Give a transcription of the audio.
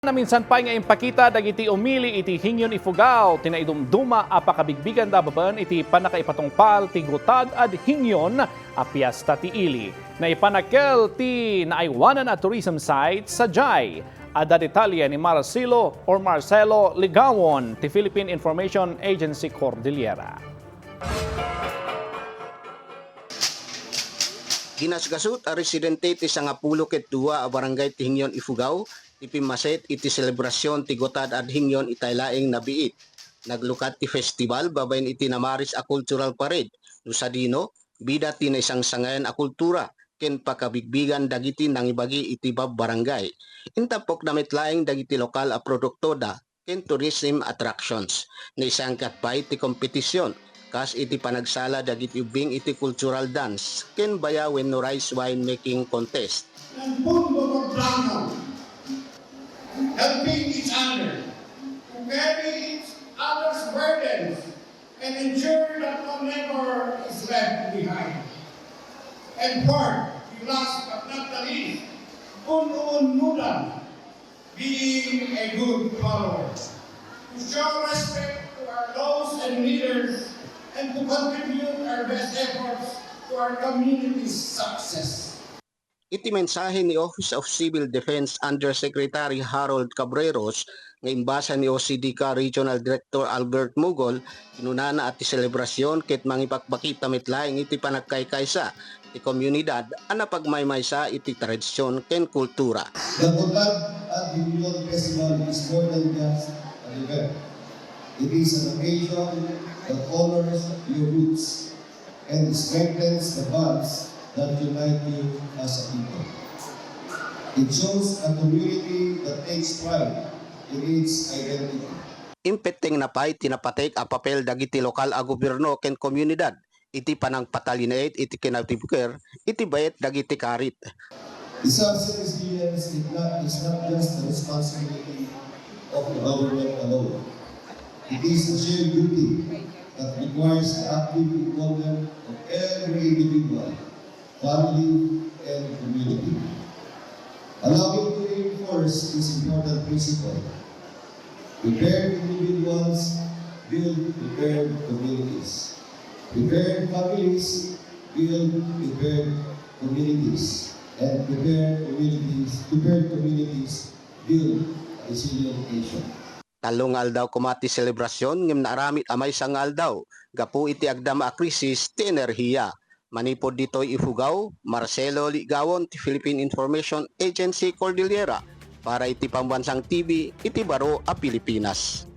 Na minsan pa nga impakita dagiti umili iti hingyon ifugaw tinaidumduma a pakabigbigan da baban iti panakaipatungpal ti gutad ad hingyon a piyesta ti ili. Na ipanakel ti naaywanan a tourism site sa Jai. Ada detalye ni Marcelo Ligawon ti Philippine Information Agency Cordillera. Ginasgasot a residente ti sangapulo ket dua a barangay ti hingyon ifugaw ipimaset iti selebrasyon ti gotad ad hingyon itaylaeng nabiit. Naglukat ti festival babaen iti namaris a cultural parade. No sa dino, bida ti na isang sangayan a kultura ken pakabigbigan dagiti nangibagi iti bab barangay. Intapok namitlaeng dagiti lokal a produktoda ken tourism attractions. Na isang katpay ti kompetisyon kas iti panagsala dagiti ubing iti cultural dance ken bayawen no rice wine making contest. Helping each other to carry each other's burdens and ensure that no member is left behind. And fourth, last but not the least, unumunudan, being a good follower, to show respect to our laws and leaders and to contribute our best efforts to our community's success. Iti mensahe ni Office of Civil Defense Undersecretary Harold Cabreros nga imbasa ni OCDCA Regional Director Albert Mugol, kinunana at selebrasyon ket mangipakbakita mitlaing iti panagkaykaysa ti komunidad ana pagmaymaysa iti tradisyon ken kultura. The Gotad at Hingyon Festival is more than just an event. It is an occasion that honors your roots and strengthens the bonds that unite you as a people. It shows a community that takes pride in its identity. Impeteng napay tinapatek a papel dagiti lokal a gobyerno ken komunidad iti panangpatalinait iti kinatibuker iti bayet dagiti karit. Disaster resilience is not just the responsibility of the government alone. It is a shared duty that requires the active involvement of every individual, family, and community. Allow me to reinforce this important principle. Prepared individuals build prepared communities. Prepared families build prepared communities. And prepared communities build a resilient nation. Talong aldaw kumati selebrasyon ngem naaramid amay sang aldaw gapu iti agdama a krisis ti enerhiya. Manipod ditoy ifugaw, Marcelo Ligawon ti Philippine Information Agency Cordillera para iti pambansang TV iti baro a Pilipinas.